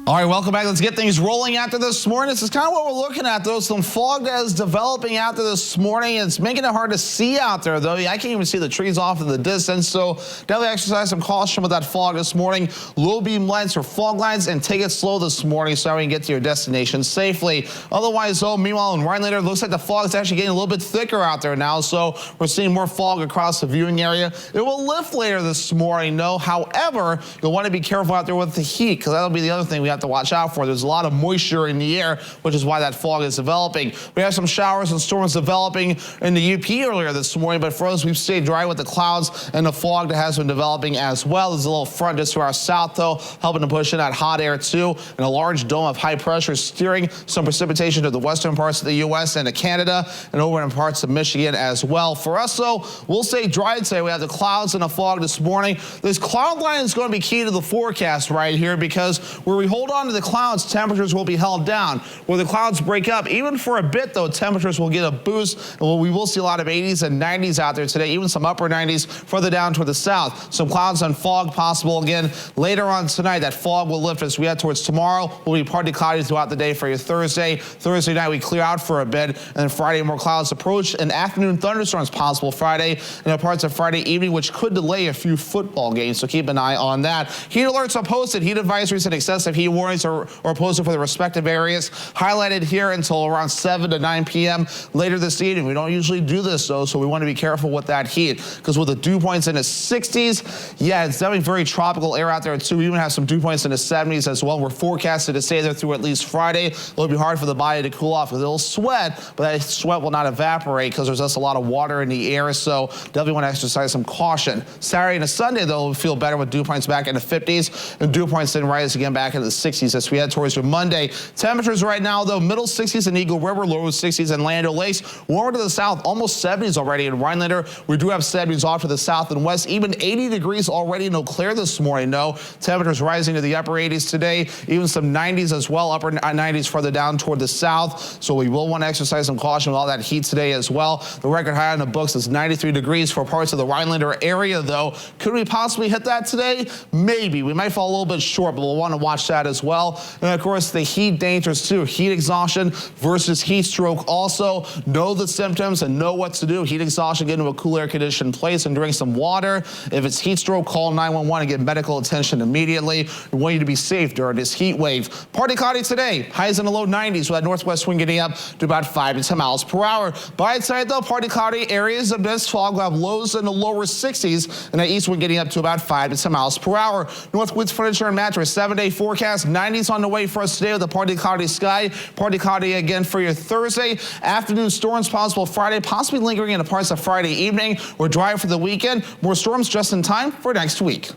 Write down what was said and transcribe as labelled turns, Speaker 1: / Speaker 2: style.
Speaker 1: All right, welcome back. Let's get things rolling after this morning. This is kind of what we're looking at, though. Some fog that is developing after this morning. It's making it hard to see out there, though. I can't even see the trees off in the distance, so definitely exercise some caution with that fog this morning. Low beam lights or fog lines, and take it slow this morning so you can get to your destination safely. Otherwise, though, meanwhile, in Rhinelander, it looks like the fog is actually getting a little bit thicker out there now, so we're seeing more fog across the viewing area. It will lift later this morning, though. However, you'll want to be careful out there with the heat, because that'll be the other thing we have to watch out for. There's a lot of moisture in the air, which is why that fog is developing. We have some showers and storms developing in the UP earlier this morning, but for us, we've stayed dry with the clouds and the fog that has been developing as well. There's a little front just to our south, though, helping to push in that hot air, too, and a large dome of high pressure steering some precipitation to the western parts of the U.S. and to Canada and over in parts of Michigan as well. For us, though, we'll stay dry today. We have the clouds and the fog this morning. This cloud line is going to be key to the forecast right here, because where we hold on to the clouds, temperatures will be held down. Where the clouds break up, even for a bit, though, temperatures will get a boost, and we will see a lot of 80s and 90s out there today, even some upper 90s further down toward the south. Some clouds and fog possible again later on tonight. That fog will lift as we head towards tomorrow. Will be partly cloudy throughout the day for your Thursday. Thursday night, we clear out for a bit, and then Friday, more clouds approach, and afternoon thunderstorms possible Friday and parts of Friday evening, which could delay a few football games, so keep an eye on that. Heat alerts are posted. Heat advisories and excessive heat warnings are posted for the respective areas, highlighted here until around 7 to 9 p.m. later this evening. We don't usually do this, though, so we want to be careful with that heat, because with the dew points in the 60s, yeah, it's definitely very tropical air out there, too. We even have some dew points in the 70s as well. We're forecasted to stay there through at least Friday. It'll be hard for the body to cool off, because it'll sweat, but that sweat will not evaporate because there's just a lot of water in the air, so definitely want to exercise some caution. Saturday and Sunday, though, will feel better with dew points back in the 50s, and dew points then rise again back into the 60s as we head towards your Monday. Temperatures right now, though, middle 60s in Eagle River, lower 60s in Land O'Lakes. Warmer to the south, almost 70s already in Rhinelander. We do have 70s off to the south and west, even 80 degrees already in Eau Claire this morning. No, temperatures rising to the upper 80s today, even some 90s as well, upper 90s further down toward the south. So we will want to exercise some caution with all that heat today as well. The record high on the books is 93 degrees for parts of the Rhinelander area, though. Could we possibly hit that today? Maybe. We might fall a little bit short, but we'll want to watch that as well. And of course, the heat dangers too. Heat exhaustion versus heat stroke also. Know the symptoms and know what to do. Heat exhaustion, get into a cool air conditioned place and drink some water. If it's heat stroke, call 911 and get medical attention immediately. We want you to be safe during this heat wave. Partly cloudy today. Highs in the low 90s with that northwest wind getting up to about 5 to 10 miles per hour. By side, though, partly cloudy areas of this fog will have lows in the lower 60s, and that east wind getting up to about 5 to 10 miles per hour. North winds, furniture, and mattress. 7-day forecast. 90s on the way for us today with a partly cloudy sky. Partly cloudy again for your Thursday. Afternoon storms possible Friday, possibly lingering into parts of Friday evening. We're dry for the weekend. More storms just in time for next week.